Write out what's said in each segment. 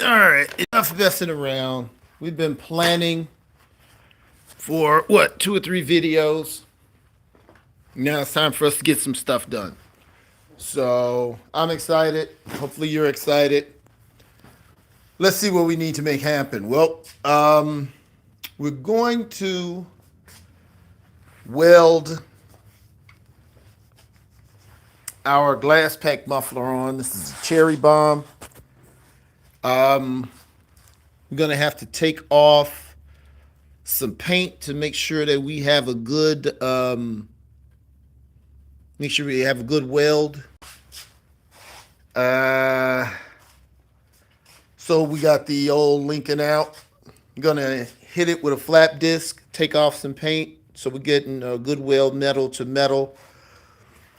All right, enough messing around. We've been planning for what, 2 or 3 videos. Now it's time for us to get some stuff done. So I'm excited. Hopefully you're excited. Let's see what we need to make happen. Well, we're going to weld our glass pack muffler on. This is a cherry bomb. We're gonna have to take off some paint to make sure that we have a good make sure we have a good weld. Uh, so we got the old Lincoln out. I'm gonna hit it with a flap disc, take off some paint, so we're getting a good weld metal to metal.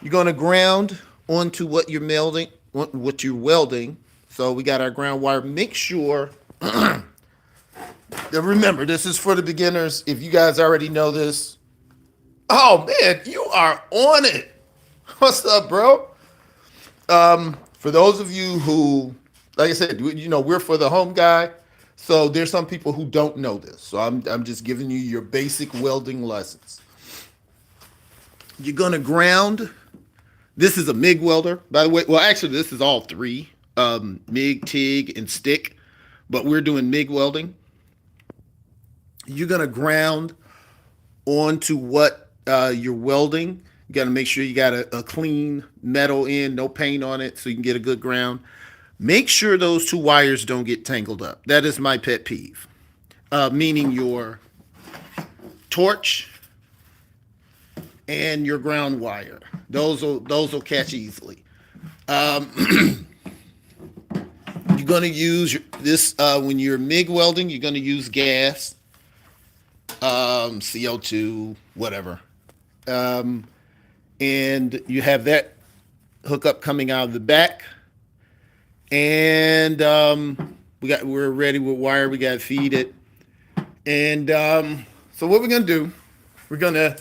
You're gonna ground onto what you're melding, what you're welding. So we got our ground wire. Make sure. Remember, this is for the beginners. If you guys already know this, oh man, you are on it. What's up, bro? For those of you who, like I said, we're for the home guy. So there's some people who don't know this. So I'm just giving you your basic welding lessons. You're gonna ground. This is a MIG welder, by the way. Well, actually, this is all three: MIG, TIG, and stick. But we're doing MIG welding. You're gonna ground onto what you're welding. You got to make sure you got a clean metal end, no paint on it, so you can get a good ground. Make sure those two wires don't get tangled up. That is my pet peeve. Meaning your torch and your ground wire. Those will catch easily. You're going to use this when you're MIG welding. You're going to use gas, CO2, whatever. And you have that hookup coming out of the back. And we're ready with wire. We got to feed it. And so what we're gonna do, we're gonna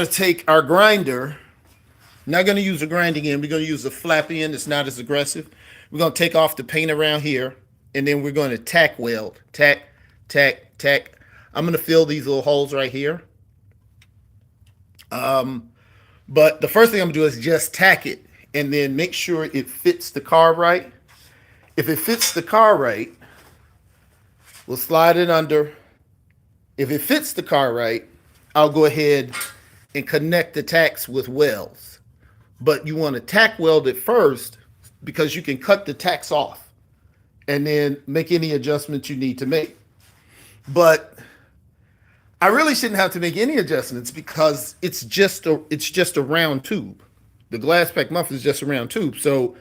take our grinder. Not gonna use a grinding end. We're gonna use a flap end. It's not as aggressive. We're gonna take off the paint around here, and then we're gonna tack weld. Tack, tack, tack. I'm gonna fill these little holes right here. But the first thing I'm gonna do is just tack it and then make sure it fits the car right. If it fits the car right, we'll slide it under. If it fits the car right, I'll go ahead and connect the tacks with welds. But you want to tack weld it first because you can cut the tacks off and then make any adjustments you need to make. But I really shouldn't have to make any adjustments because it's just a round tube. The glass pack muffler is just a round tube. So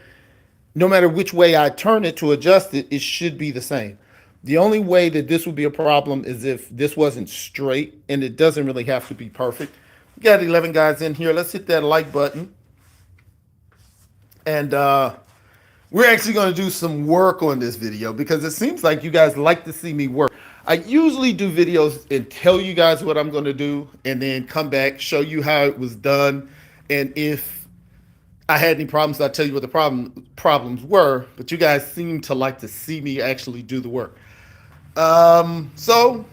no matter which way I turn it to adjust it, it should be the same. The only way that this would be a problem is if this wasn't straight, and it doesn't really have to be perfect. We got 11 guys in here. Let's hit that like button. And we're actually going to do some work on this video because it seems like you guys like to see me work. I usually do videos and tell you guys what I'm going to do and then come back, show you how it was done. And if I had any problems, I'll tell you what the problems were. But you guys seem to like to see me actually do the work. So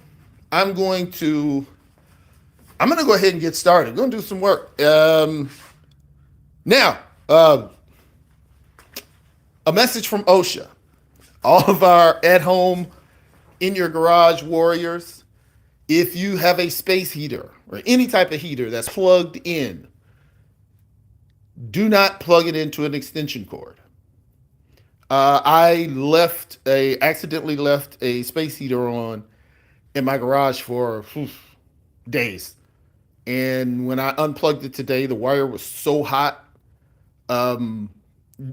I'm going to go ahead and get started. I'm going to do some work. Now, a message from OSHA. All of our at-home, in your garage warriors, if you have a space heater or any type of heater that's plugged in, do not plug it into an extension cord. I accidentally left a space heater on in my garage for days. And when I unplugged it today, the wire was so hot,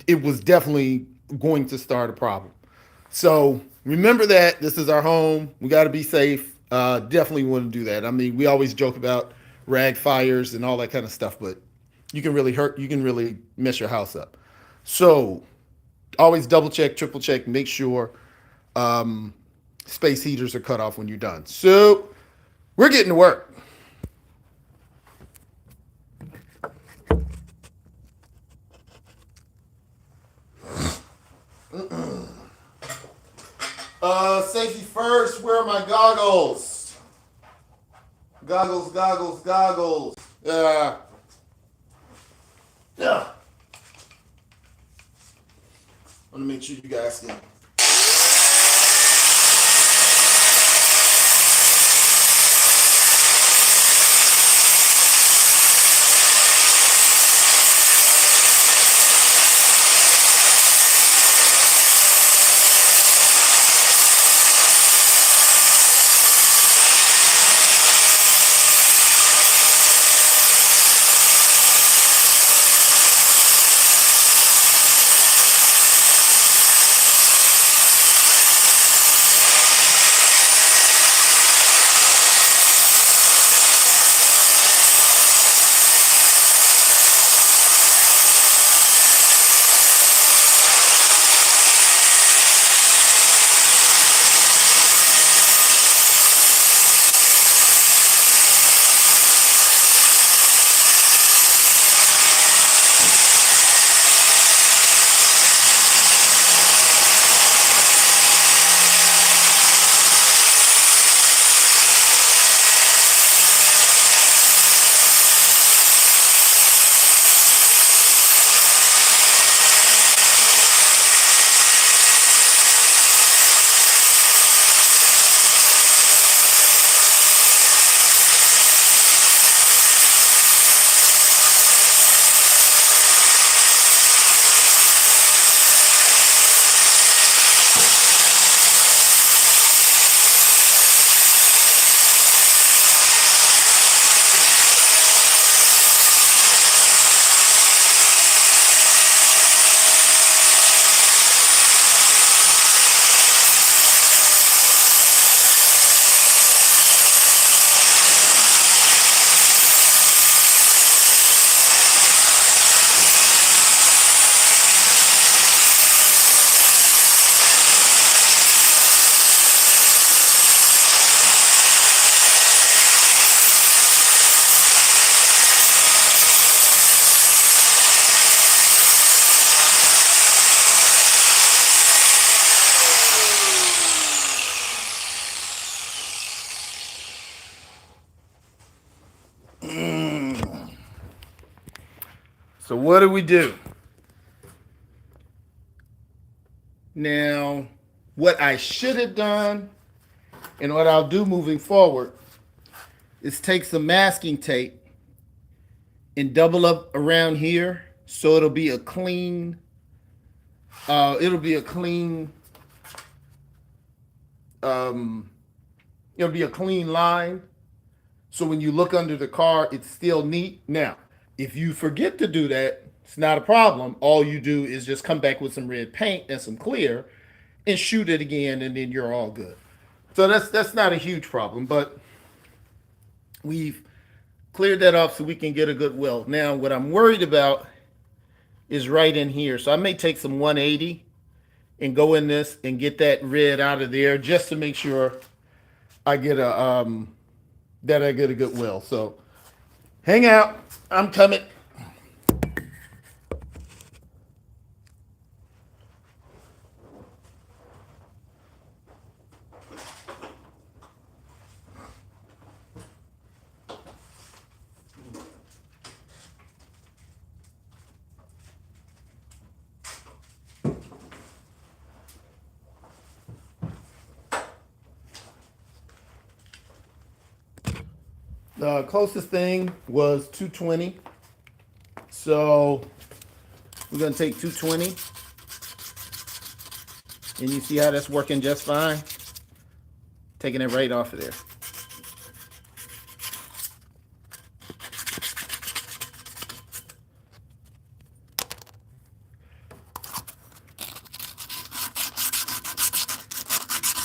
it was definitely going to start a problem. So remember that this is our home. We got to be safe. Definitely want to do that. I mean, we always joke about rag fires and all that kind of stuff, but you can really mess your house up. So always double check, triple check, make sure space heaters are cut off when you're done. So we're getting to work. Safety first. Where are my goggles? Goggles. Yeah. I want to make sure you guys can. So what do we do? Now, what I should have done and what I'll do moving forward is take some masking tape and double up around here so it'll be a clean it'll be a clean line. So when you look under the car, it's still neat. Now, if you forget to do that, it's not a problem. All you do is just come back with some red paint and some clear and shoot it again, and then you're all good. So that's not a huge problem, but we've cleared that off so we can get a good weld. Now, what I'm worried about is right in here. So I may take some 180 and go in this and get that red out of there just to make sure I get a good weld. So hang out. I'm coming. The closest thing was 220. So we're going to take 220. And you see how that's working just fine? Taking it right off of there.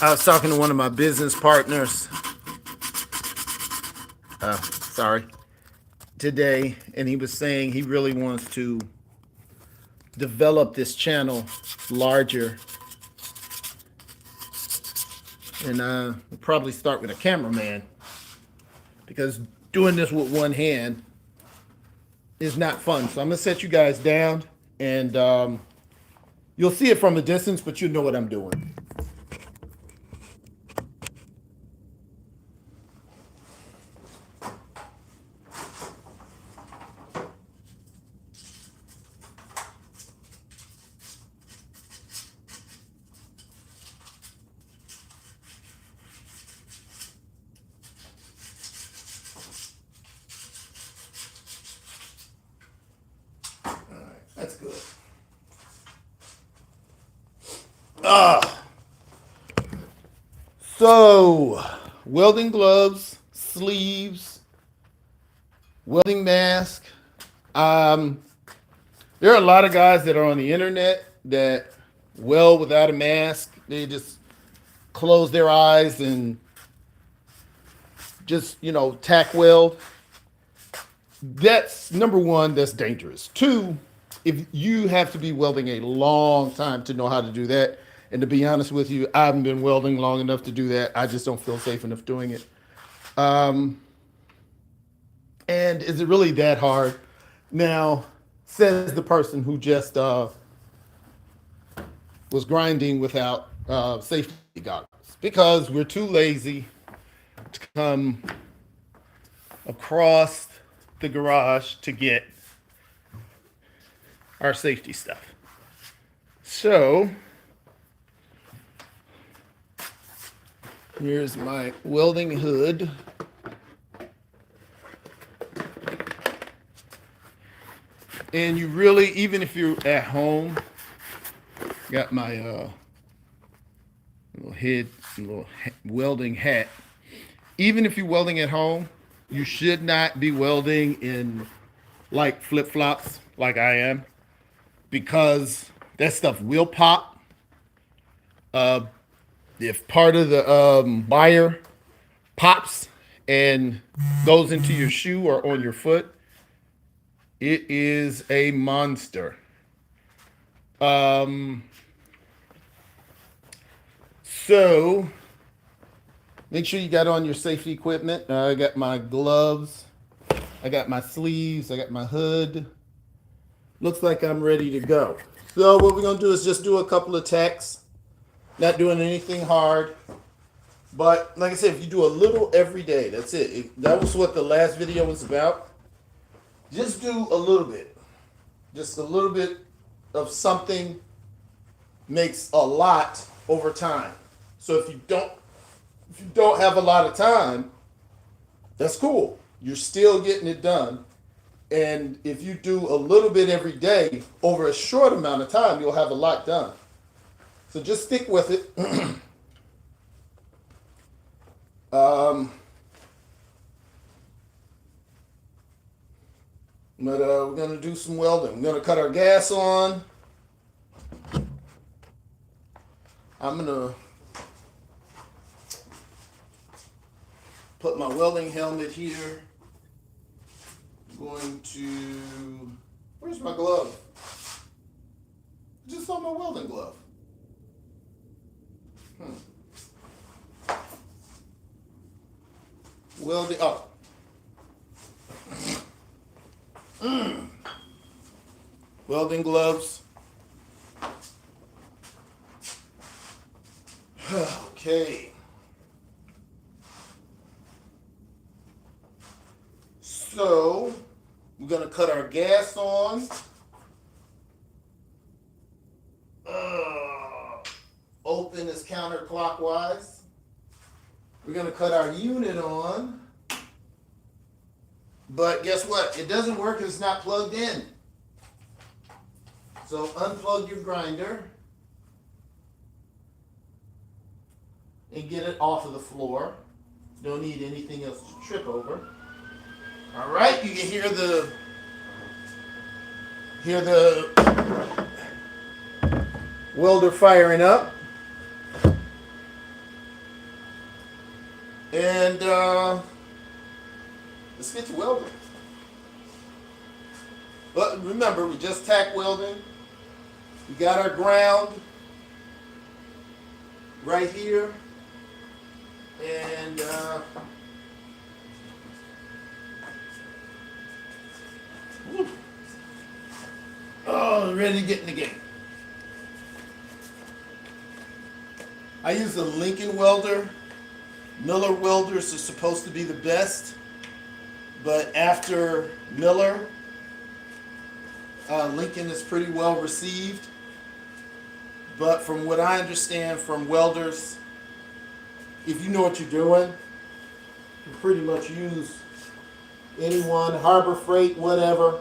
I was talking to one of my business partners. Today, and he was saying he really wants to develop this channel larger, and we'll probably start with a cameraman, because doing this with one hand is not fun. So I'm gonna set you guys down, and you'll see it from a distance, but you know what I'm doing. That's good. Ah. So, welding gloves, sleeves, welding mask. Um, there are a lot of guys that are on the internet that weld without a mask. They just close their eyes and just, tack weld. That's number one, that's dangerous. Two, if you have to be welding a long time to know how to do that. And to be honest with you, I haven't been welding long enough to do that. I just don't feel safe enough doing it. Um, and is it really that hard? Now, says the person who just was grinding without safety goggles because we're too lazy to come across the garage to get our safety stuff. So here's my welding hood. And you really, even if you're at home, got my little welding hat. Even if you're welding at home, you should not be welding in like flip-flops like I am, because that stuff will pop. If part of the wire pops and goes into your shoe or on your foot, it is a monster. So make sure you got on your safety equipment. I got my gloves, I got my sleeves, I got my hood. Looks like I'm ready to go. So what we're gonna do is just do a couple of tacks. Not doing anything hard. But like I said, if you do a little every day, that's it. That was what the last video was about. Just do a little bit. Just a little bit of something makes a lot over time. So if you don't have a lot of time, that's cool. You're still getting it done. And if you do a little bit every day over a short amount of time, you'll have a lot done. So just stick with it. But we're going to do some welding. We're going to cut our gas on. I'm going to put my welding helmet here. I'm going to... Where's my glove? I just saw my welding glove. Welding... Oh. Welding gloves. Okay. So we're going to cut our gas on. Open is counterclockwise. We're going to cut our unit on. But guess what? It doesn't work if it's not plugged in. So unplug your grinder and get it off of the floor. Don't need anything else to trip over. All right, you can hear the welder firing up. And let's get to welding. But remember, we just tack welding. We got our ground right here. And ready to get in the game. I use a Lincoln welder. Miller welders are supposed to be the best, but after Miller, Lincoln is pretty well received. But from what I understand from welders, if you know what you're doing, you can pretty much use anyone, Harbor Freight, whatever.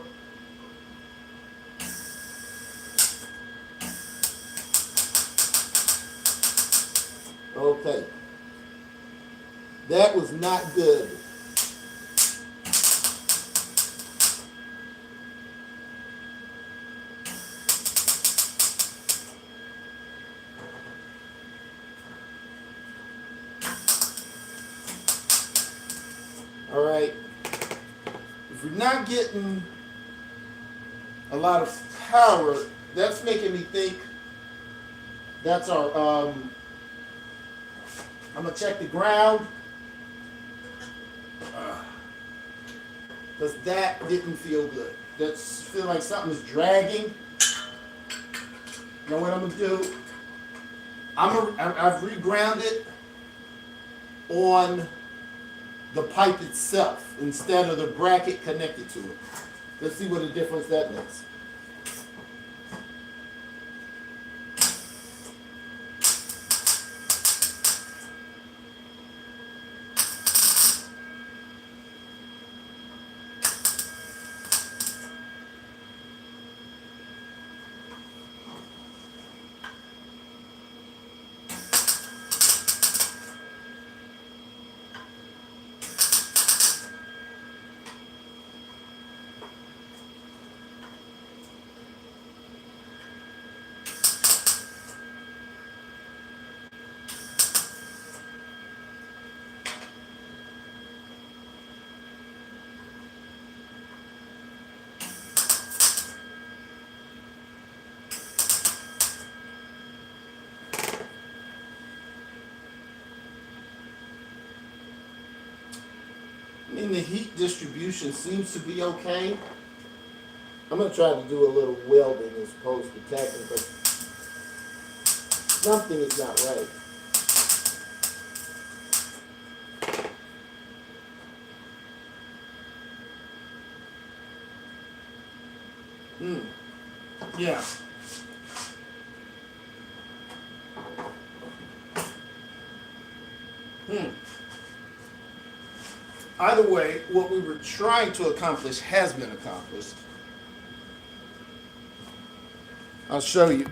Okay. That was not good. All right. If we're not getting a lot of power, that's making me think that's our, I'm gonna check the ground. Because that didn't feel good. That's feel like something's dragging. You know what I'm gonna do? I've regrounded on the pipe itself instead of the bracket connected to it. Let's see what a difference that makes. I mean, the heat distribution seems to be okay. I'm going to try to do a little welding as opposed to tacking, but something is not right. Yeah. Either way, what we were trying to accomplish has been accomplished. I'll show you.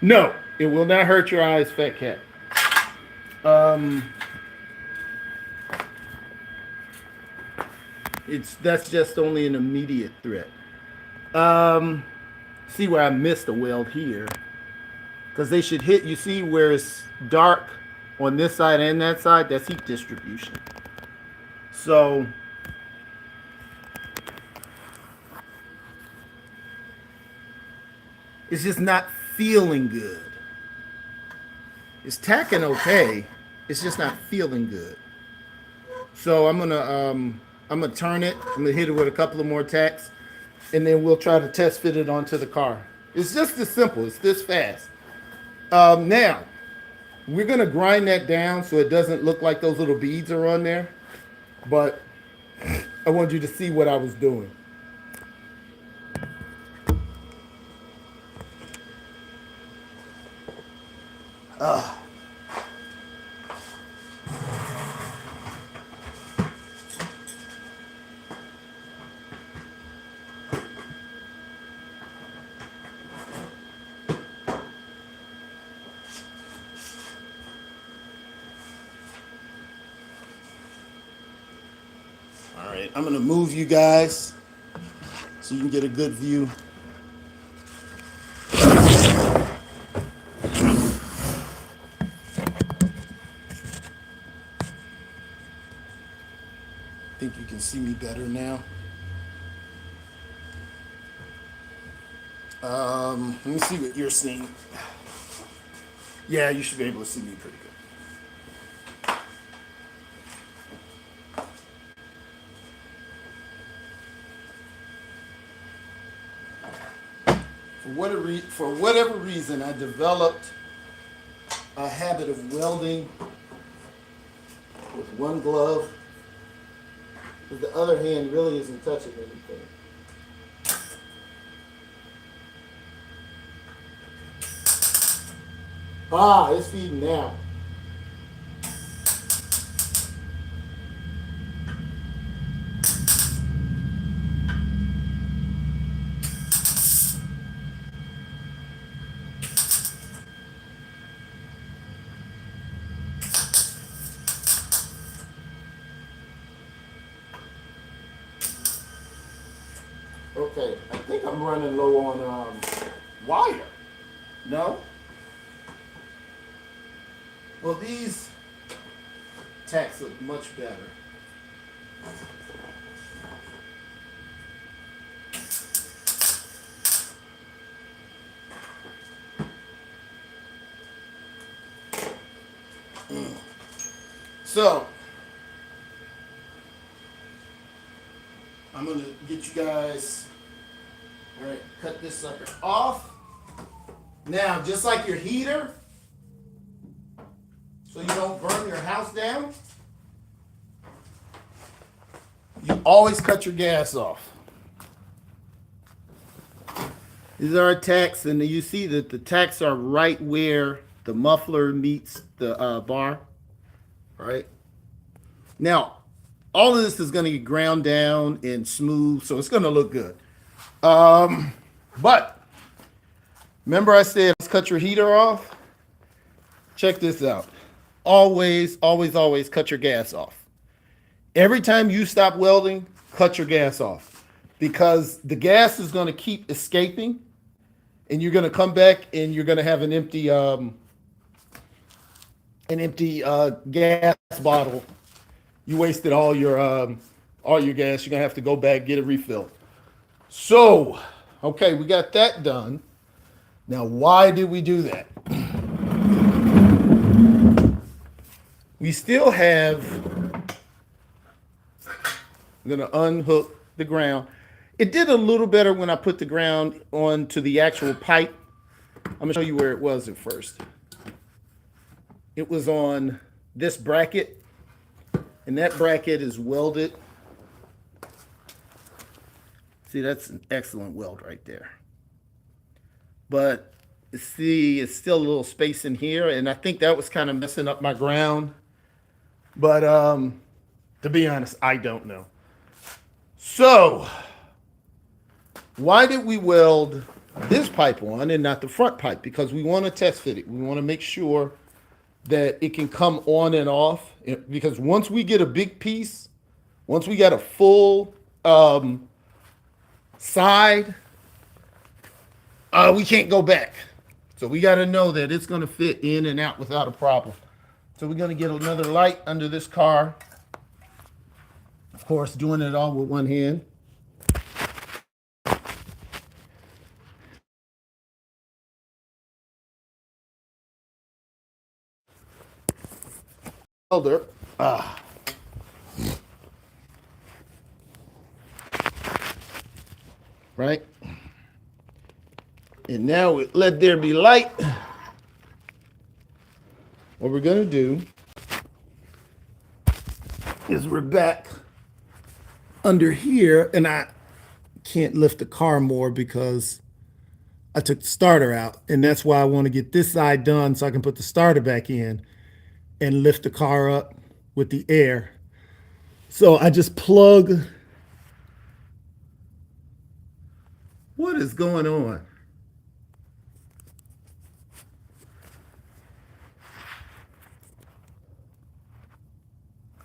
No, it will not hurt your eyes, fat cat. That's just only an immediate threat. See where I missed a weld here, because they should hit. You see where it's dark on this side and that side? That's heat distribution. So it's just not feeling good. It's tacking okay. It's just not feeling good. So I'm gonna turn it. I'm gonna hit it with a couple of more tacks, and then we'll try to test fit it onto the car. It's just this simple. It's this fast. Now we're gonna grind that down so it doesn't look like those little beads are on there. But I want you to see what I was doing. All right, I'm gonna move you guys so you can get a good view. I think you can see me better now. Let me see what you're seeing. Yeah, you should be able to see me pretty good. For whatever reason, I developed a habit of welding with one glove, but the other hand really isn't touching anything. It's feeding now. Okay, I think I'm running low on wire. No? Well, these tacks look much better. So, I'm going to get you guys, all right, cut this sucker off. Now, just like your heater, so you don't burn your house down, you always cut your gas off. These are our tacks, and you see that the tacks are right where the muffler meets the bar, right? Now, all of this is going to get ground down and smooth, so it's going to look good. But remember I said let's cut your heater off? Check this out. Always, always, always cut your gas off. Every time you stop welding, cut your gas off, because the gas is going to keep escaping, and you're going to come back and you're going to have an empty gas bottle. You wasted all your gas. You're gonna have to go back, get it refilled. So, okay, we got that done. Now, why did we do that? We still have. I'm gonna unhook the ground. It did a little better when I put the ground onto the actual pipe. I'm gonna show you where it was at first. It was on this bracket. And that bracket is welded. See, that's an excellent weld right there. But see, it's still a little space in here, and I think that was kind of messing up my ground. But to be honest, I don't know. So, why did we weld this pipe on and not the front pipe? Because we want to test fit it. We want to make sure that it can come on and off, because once we get a big piece, once we got a full side, we can't go back. So we got to know that it's going to fit in and out without a problem. So we're going to get another light under this car. Of course, doing it all with one hand. Welder. Right? And now let there be light. What we're going to do is we're back under here, and I can't lift the car more because I took the starter out, and that's why I want to get this side done so I can put the starter back in and lift the car up with the air. So I just plug. What is going on?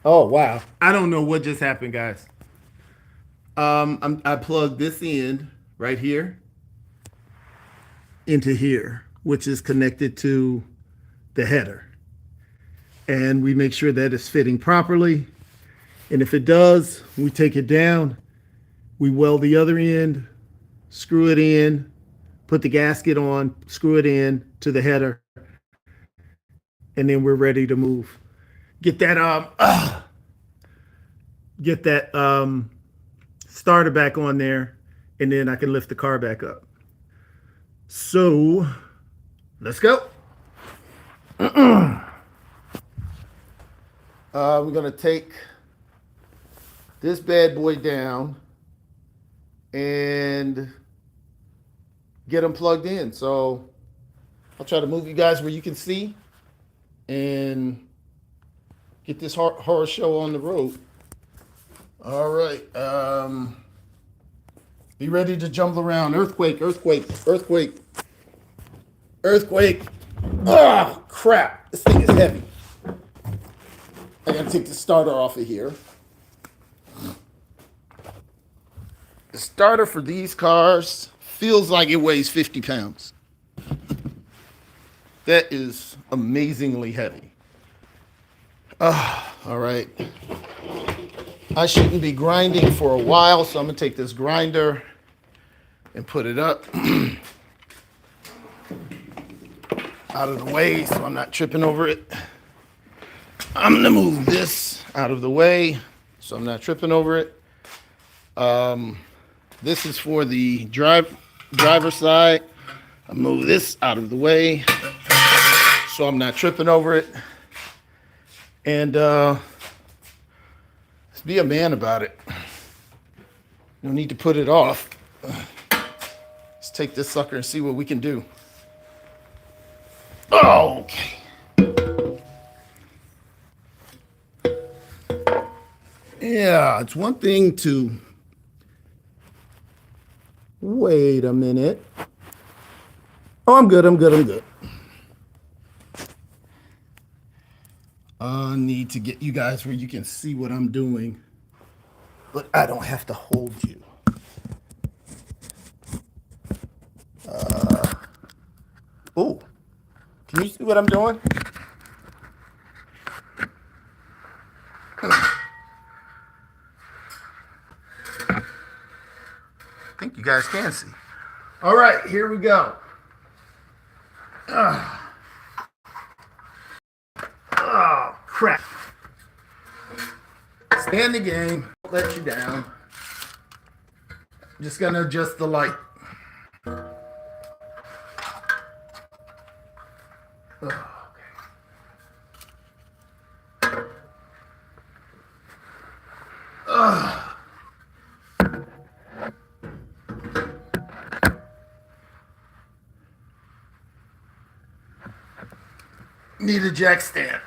Oh, wow. I don't know what just happened, guys. I plugged this in right here into here, which is connected to the header. And we make sure that it's fitting properly. And if it does, we take it down, we weld the other end, screw it in, put the gasket on, screw it in to the header, and then we're ready to move. Get that starter back on there, and then I can lift the car back up. So let's go. We're going to take this bad boy down and get them plugged in. So I'll try to move you guys where you can see and get this horror show on the road. All right. Be ready to jumble around. Earthquake, earthquake, earthquake, earthquake. Oh, crap. This thing is heavy. I gotta take the starter off of here. The starter for these cars feels like it weighs 50 pounds. That is amazingly heavy. All right. I shouldn't be grinding for a while, so I'm going to take this grinder and put it up out of the way so I'm not tripping over it. I'm going to move this out of the way so I'm not tripping over it. This is for the driver side. I move this out of the way so I'm not tripping over it. And let's be a man about it. No need to put it off. Let's take this sucker and see what we can do. Oh, okay. Yeah, it's one thing to wait a minute. Oh, I'm good. I need to get you guys where you can see what I'm doing, but I don't have to hold you. Oh, can you see what I'm doing? I think you guys can see. All right, here we go. Oh, crap. Stay in the game. Don't let you down. I'm just going to adjust the light. Oh, okay. Need a jack stand.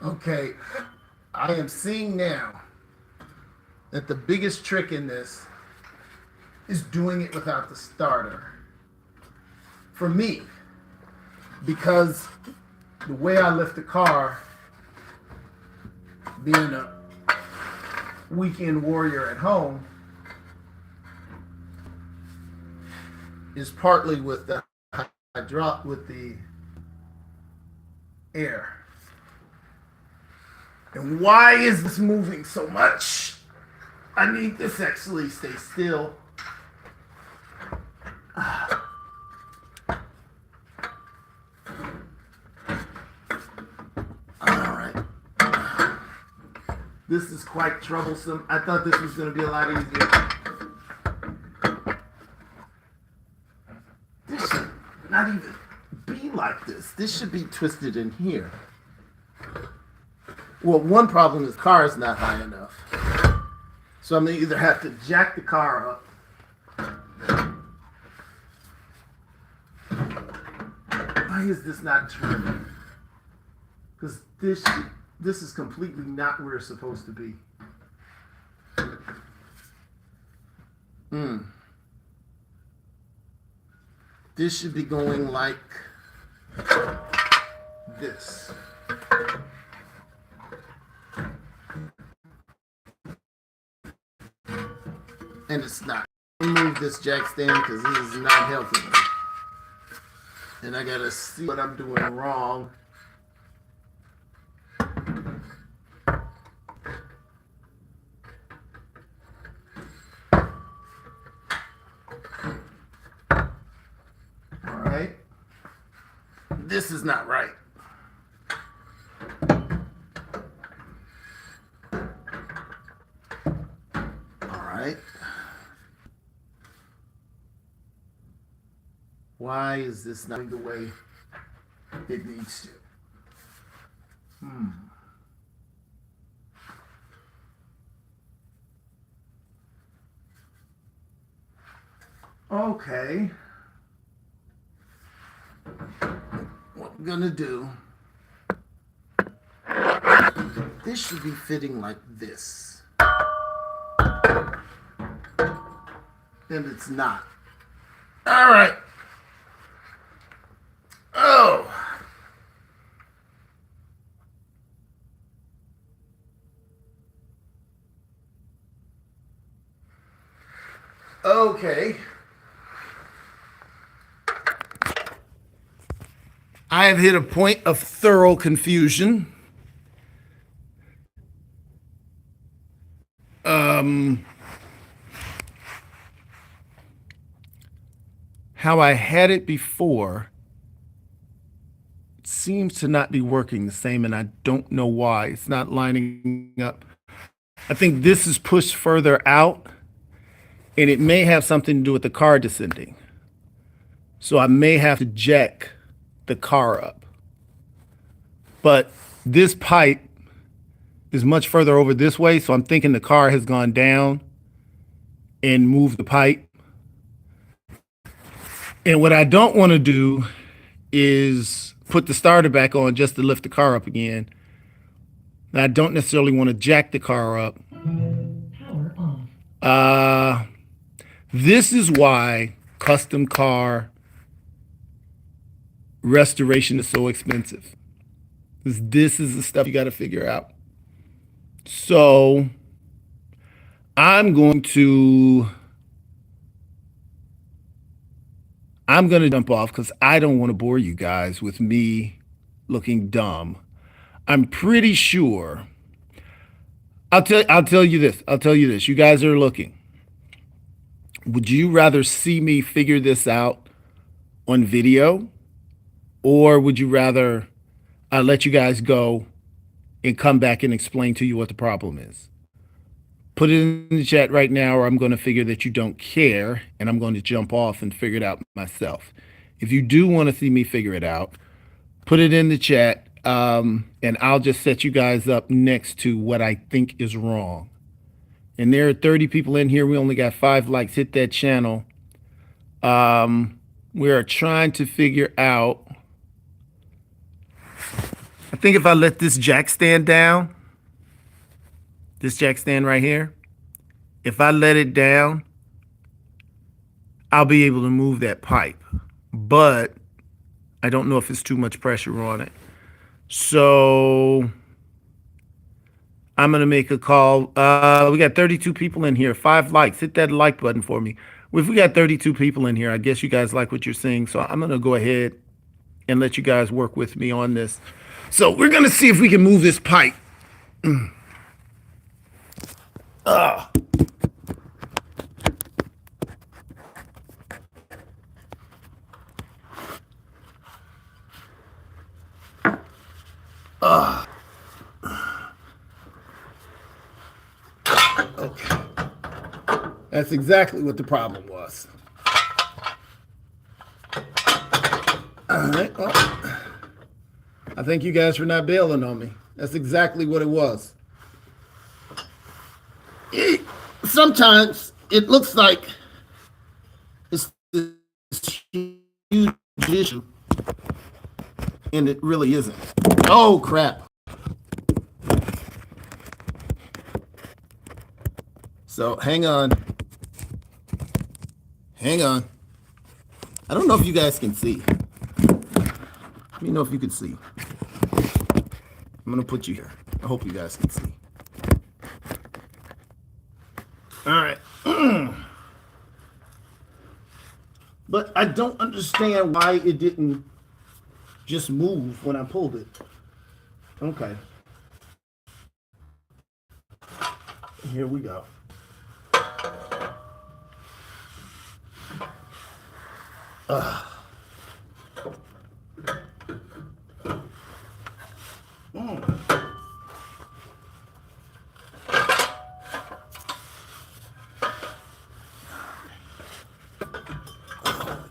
Okay, I am seeing now that the biggest trick in this is doing it without the starter. For me, because the way I lift the car, being a weekend warrior at home, is partly with the hydraulic, with the air. And why is this moving so much? I need this to actually stay still. This is quite troublesome. I thought this was going to be a lot easier. This should not even be like this. This should be twisted in here. Well, one problem is the car is not high enough. So I'm going to either have to jack the car up. Why is this not turning? Because this is completely not where it's supposed to be. This should be going like this. And it's not. Move this jack stand because this is not helping me. And I gotta see what I'm doing wrong. Alright. This is not right. Alright. Why is this not the way it needs to? Okay. What I'm gonna do, this should be fitting like this. and it's not. All right. Oh. Okay. I have hit a point of thorough confusion. How I had it before seems to not be working the same, and I don't know why. It's not lining up. I think this is pushed further out, and it may have something to do with the car descending. So I may have to jack the car up. But this pipe is much further over this way, so I'm thinking the car has gone down and moved the pipe. And what I don't want to do is put the starter back on just to lift the car up again. I don't necessarily want to jack the car up. This is why custom car restoration is so expensive. This is the stuff you got to figure out. So I'm going to jump off because I don't want to bore you guys with me looking dumb. I'm pretty sure. I'll tell you this. You guys are looking. Would you rather see me figure this out on video, or would you rather let you guys go and come back and explain to you what the problem is? Put it in the chat right now, or I'm going to figure that you don't care, and I'm going to jump off and figure it out myself. If you do want to see me figure it out, put it in the chat, and I'll just set you guys up next to what I think is wrong. And there are 30 people in here. We only got 5 likes. Hit that channel. We are trying to figure out. I think if I let this jack stand down, this jack stand right here, if I let it down, I'll be able to move that pipe. But I don't know if it's too much pressure on it. So I'm going to make a call. We got 32 people in here, 5 likes. Hit that like button for me. If we got 32 people in here, I guess you guys like what you're seeing. So I'm going to go ahead and let you guys work with me on this. So we're going to see if we can move this pipe. Okay. That's exactly what the problem was. All right. Well, I thank you guys for not bailing on me. That's exactly what it was. Sometimes it looks like it's this huge issue, and it really isn't. Oh, crap. So hang on. Hang on. I don't know if you guys can see. Let me know if you can see. I'm going to put you here. I hope you guys can see. All right. But I don't understand why it didn't just move when I pulled it. Okay. Here we go.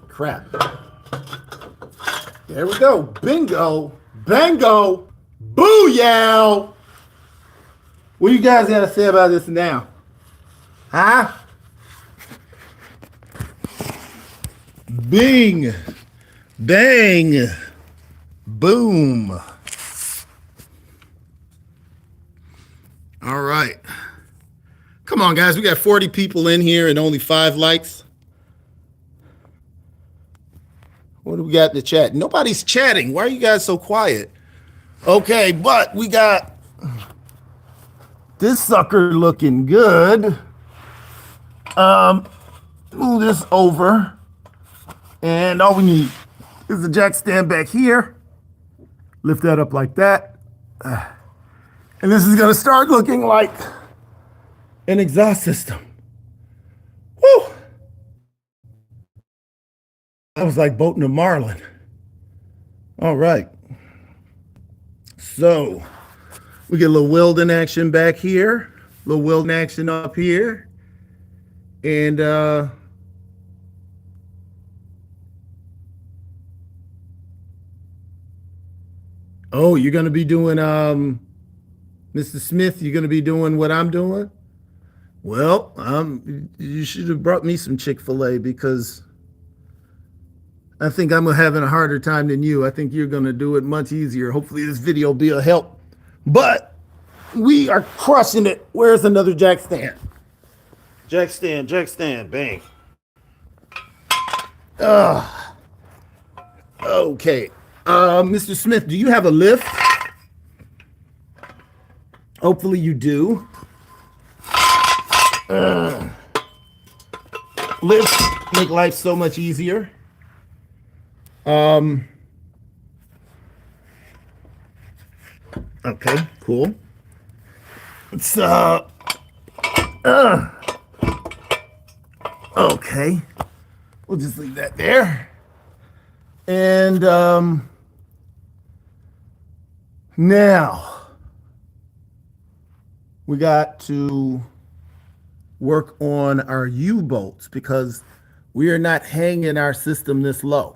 Crap. There we go. Bingo. Bango. Booyah. What you guys got to say about this now? Huh? Bing. Bang. Boom. All right. Come on, guys. We got 40 people in here and only 5 likes. What do we got in the chat? Nobody's chatting. Why are you guys so quiet? Okay, but we got this sucker looking good. Move this over. And all we need is the jack stand back here. Lift that up like that. And this is going to start looking like an exhaust system. Woo! That was like boating a marlin. All right. So we get a little welding action back here, a little welding action up here. And oh, you're going to be doing, Mr. Smith, you're going to be doing what I'm doing? Well, you should have brought me some Chick-fil-A because I think I'm having a harder time than you. I think you're going to do it much easier. Hopefully this video will be a help. But we are crushing it. Where's another jack stand? Jack stand, bang. Okay. Mr. Smith, do you have a lift? Hopefully you do. Lifts make life so much easier. Okay, cool. It's okay. We'll just leave that there. And now we got to work on our U-bolts because we are not hanging our system this low.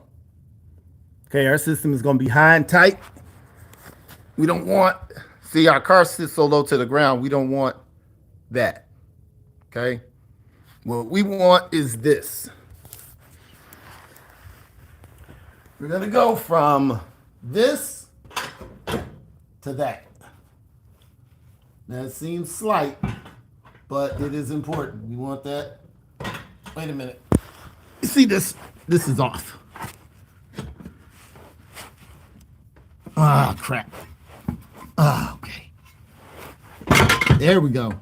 Okay, our system is going to be high and tight. We don't want, see, our car sits so low to the ground. We don't want that. Okay, what we want is this. We're going to go from this to that. Now, it seems slight, but it is important. We want that. Wait a minute. You see this? This is off. Ah, crap. Ah, okay. There we go.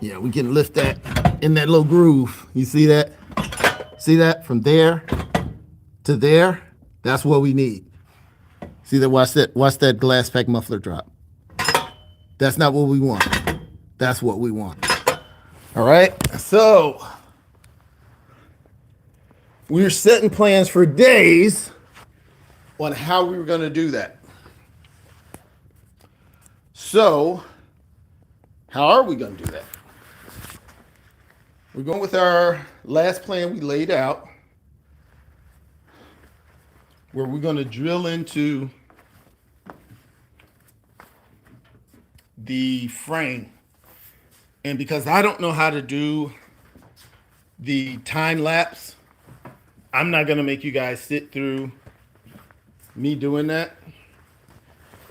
Yeah, we can lift that in that little groove. You see that? See that? From there to there. That's what we need. See that? Watch that. Watch that glass pack muffler drop. That's not what we want. That's what we want. All right. So we're setting plans for days on how we were going to do that. So how are we going to do that? We're going with our last plan we laid out, where we're going to drill into the frame. And because I don't know how to do the time lapse, I'm not going to make you guys sit through me doing that.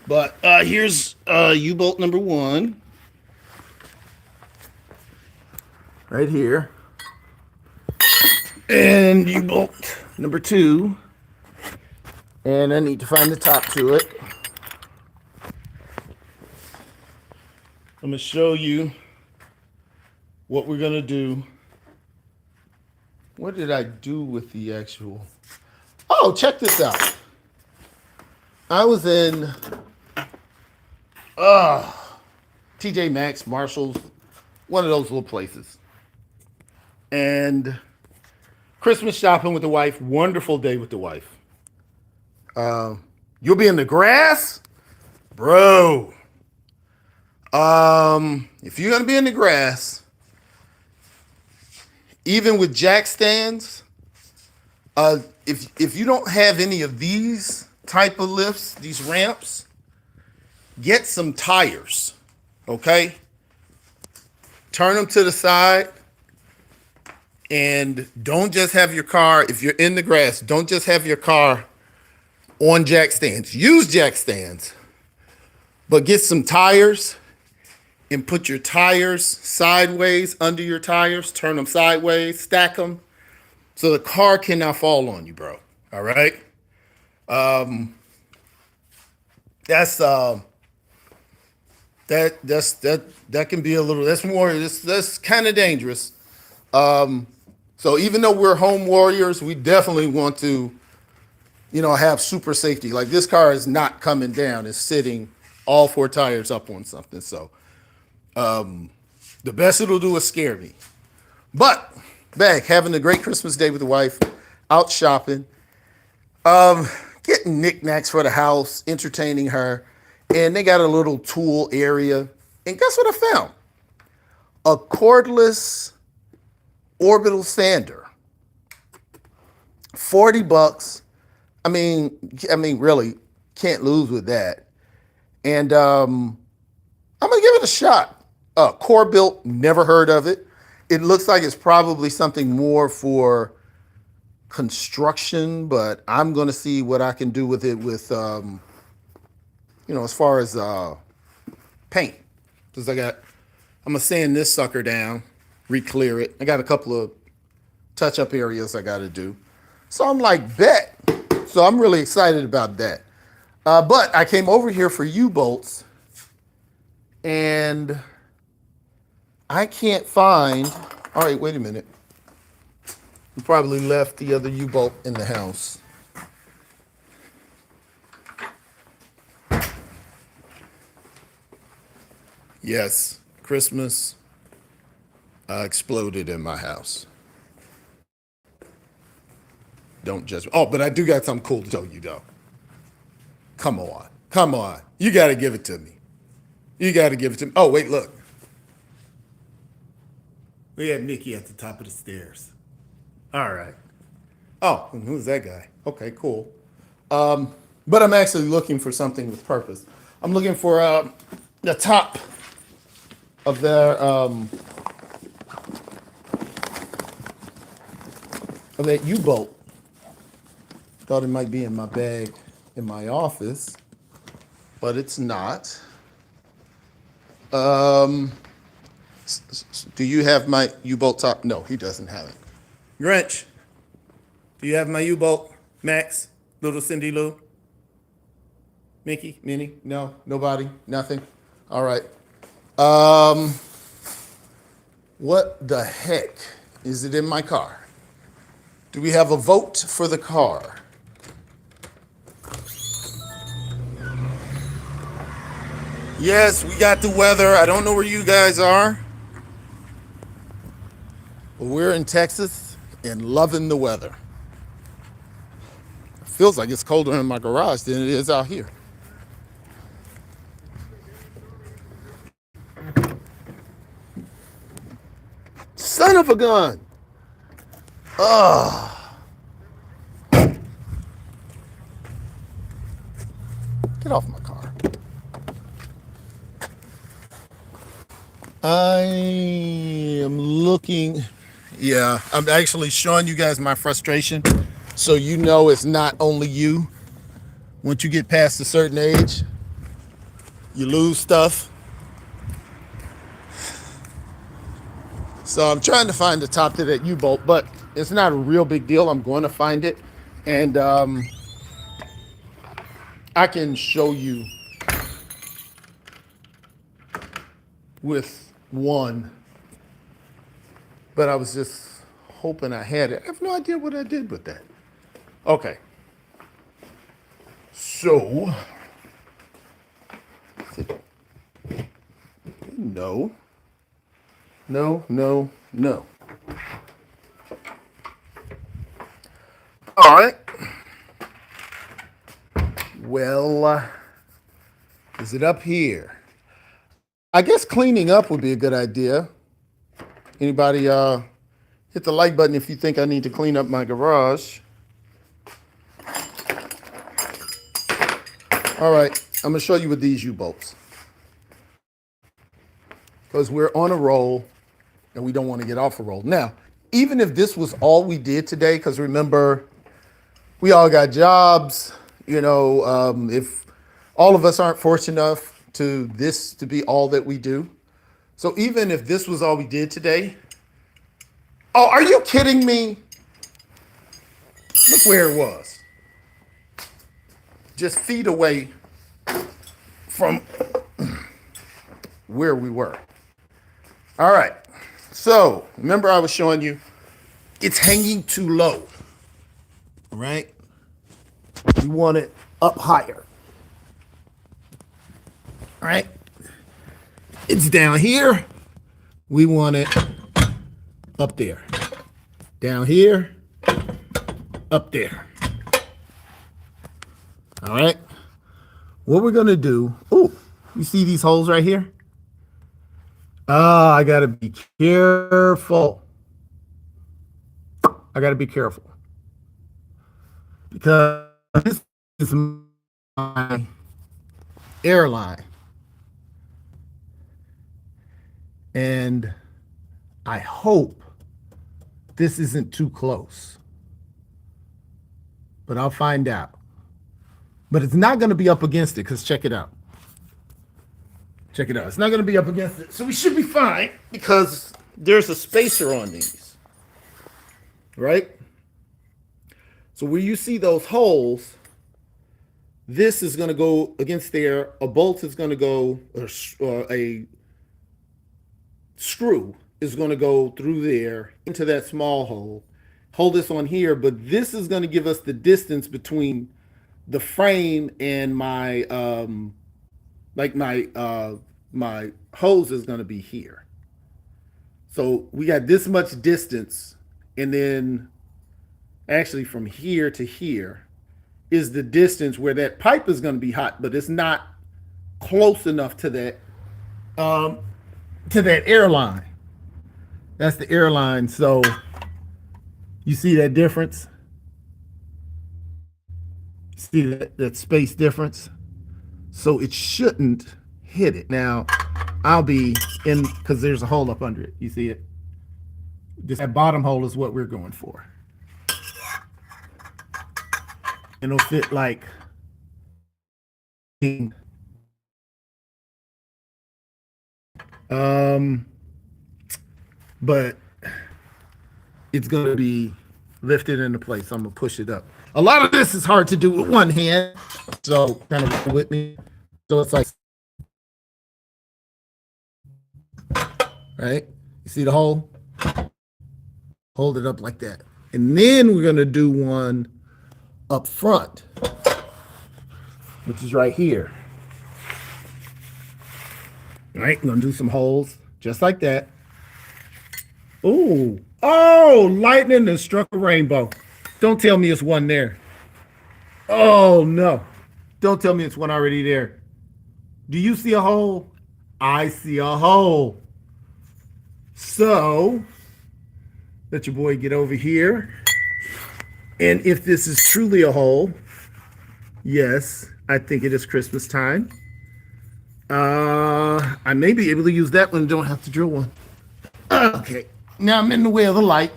But here's U-bolt number 1. Right here. And U-bolt number 2. And I need to find the top to it. I'm going to show you what we're going to do. What did I do with the actual? Oh, check this out. I was in TJ Maxx, Marshalls, one of those little places. And Christmas shopping with the wife, wonderful day with the wife. You'll be in the grass? Bro. If you're going to be in the grass, even with jack stands, if you don't have any of these type of lifts, these ramps, get some tires, okay? Turn them to the side and don't just have your car, if you're in the grass, don't just have your car on jack stands. Use jack stands, but get some tires and put your tires sideways under your tires, turn them sideways, stack them, So the car cannot fall on you, bro. All right. That's that can be a little. That's more. That's kind of dangerous. So even though we're home warriors, we definitely want to, have super safety. Like this car is not coming down; it's sitting all four tires up on something. So the best it'll do is scare me. But back having a great Christmas day with the wife, out shopping, getting knickknacks for the house, entertaining her, and they got a little tool area. And guess what I found? A cordless orbital sander. $40. I mean, really can't lose with that. And I'm gonna give it a shot. Core built, never heard of it. It looks like it's probably something more for construction, but I'm gonna see what I can do with it with, as far as paint, because I'm gonna sand this sucker down, re-clear it. I got a couple of touch-up areas I got to do. So I'm like, bet. So I'm really excited about that. But I came over here for U-bolts, and I can't find. All right, wait a minute. We probably left the other U-bolt in the house. Yes, Christmas exploded in my house. Don't judge me. Oh, but I do got something cool to tell you, though. Come on. Come on. You got to give it to me. You got to give it to me. Oh, wait, look. We had Mickey at the top of the stairs. All right. Oh, who's that guy? Okay, cool. But I'm actually looking for something with purpose. I'm looking for the top of their of that U-bolt. Thought it might be in my bag in my office, but it's not. Do you have my U-bolt top? No, he doesn't have it. Grinch, do you have my U-bolt? Max, little Cindy Lou, Mickey, Minnie? No, nobody, nothing. All right. What the heck is it in my car? Do we have a vote for the car? Yes, we got the weather. I don't know where you guys are, but we're in Texas and loving the weather. It feels like it's colder in my garage than it is out here. Son of a gun. Get off my car. I am looking. Yeah, I'm actually showing you guys my frustration so you know it's not only you. Once you get past a certain age, you lose stuff. So I'm trying to find the top to that U-bolt, but it's not a real big deal. I'm going to find it, and I can show you with one, but I was just hoping I had it. I have no idea what I did with that. Okay. So, no. All right. Well, is it up here? I guess cleaning up would be a good idea. Anybody hit the like button if you think I need to clean up my garage. All right, I'm gonna show you with these U-bolts, because we're on a roll and we don't want to get off a roll. Now, even if this was all we did today, because remember, we all got jobs, if all of us aren't fortunate enough to this to be all that we do. So even if this was all we did today, oh, are you kidding me? Look where it was. Just feet away from where we were. All right. So remember I was showing you it's hanging too low, right? We want it up higher, right? It's down here. We want it up there. Down here, up there. All right. What we're going to do, oh, you see these holes right here? I got to be careful. I got to be careful. Because this is my airline. And I hope this isn't too close. But I'll find out. But it's not going to be up against it because check it out. Check it out. It's not going to be up against it. So we should be fine because there's a spacer on these. Right? So where you see those holes, this is going to go against there. A bolt is going to go, or a screw is going to go through there into that small hole. Hold this on here, but this is going to give us the distance between the frame and my my hose is going to be here. So we got this much distance, and then actually from here to here is the distance where that pipe is going to be hot, but it's not close enough to that airline. That's the airline. So you see that difference? See that space difference? So it shouldn't hit it. Now, I'll be in, because there's a hole up under it. You see it? Just that bottom hole is what we're going for. And it'll fit like but it's going to be lifted into place. I'm going to push it up. A lot of this is hard to do with one hand. So kind of with me. So it's like, right? You see the hole? Hold it up like that. And then we're going to do one up front, which is right here. All right, I'm going to do some holes just like that. Ooh. Oh, lightning that struck a rainbow. Don't tell me it's one there. Oh, no. Don't tell me it's one already there. Do you see a hole? I see a hole. So, let your boy get over here. And if this is truly a hole, yes, I think it is Christmas time. I may be able to use that one and don't have to drill one. Okay. Now I'm in the way of the light.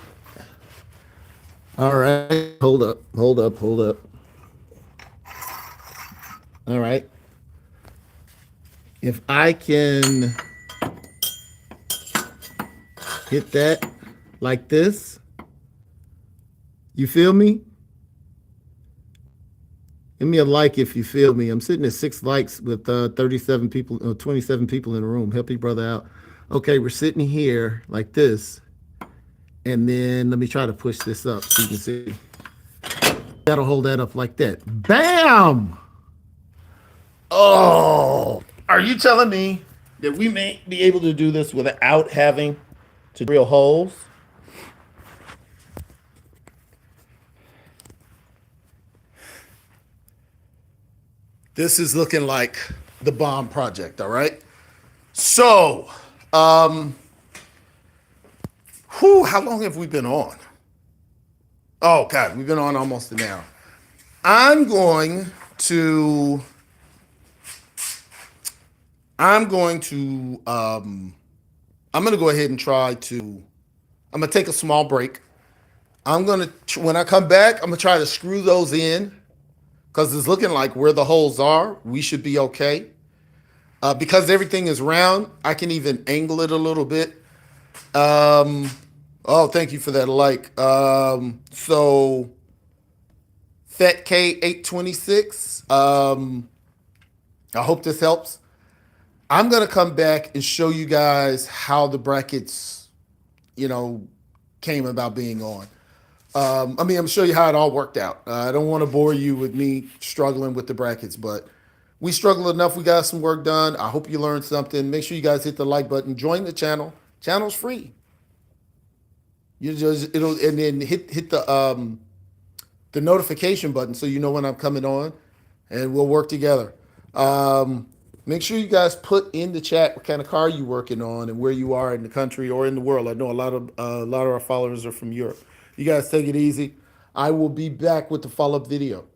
All right. Hold up. All right. If I can hit that like this, you feel me? Give me a like if you feel me. I'm sitting at 6 likes with 37 people, 27 people in the room. Help your brother out. Okay, we're sitting here like this. And then let me try to push this up so you can see. That'll hold that up like that. Bam! Oh, are you telling me that we may be able to do this without having to drill holes? This is looking like the bomb project, all right? So, how long have we been on? Oh, God, we've been on almost an hour. I'm going to go ahead and try to, I'm going to take a small break. When I come back, I'm going to try to screw those in because it's looking like where the holes are, we should be okay. Because everything is round, I can even angle it a little bit. Oh, thank you for that like. So FET K826. I hope this helps. I'm going to come back and show you guys how the brackets, you know, came about being on. I'm going to show you how it all worked out. I don't want to bore you with me struggling with the brackets, but we struggled enough. We got some work done. I hope you learned something. Make sure you guys hit the like button. Join the channel. Channel's free. You just it'll and then hit the notification button so you know when I'm coming on, and we'll work together. Make sure you guys put in the chat what kind of car you're working on and where you are in the country or in the world. I know a lot of our followers are from Europe. You guys take it easy. I will be back with the follow-up video.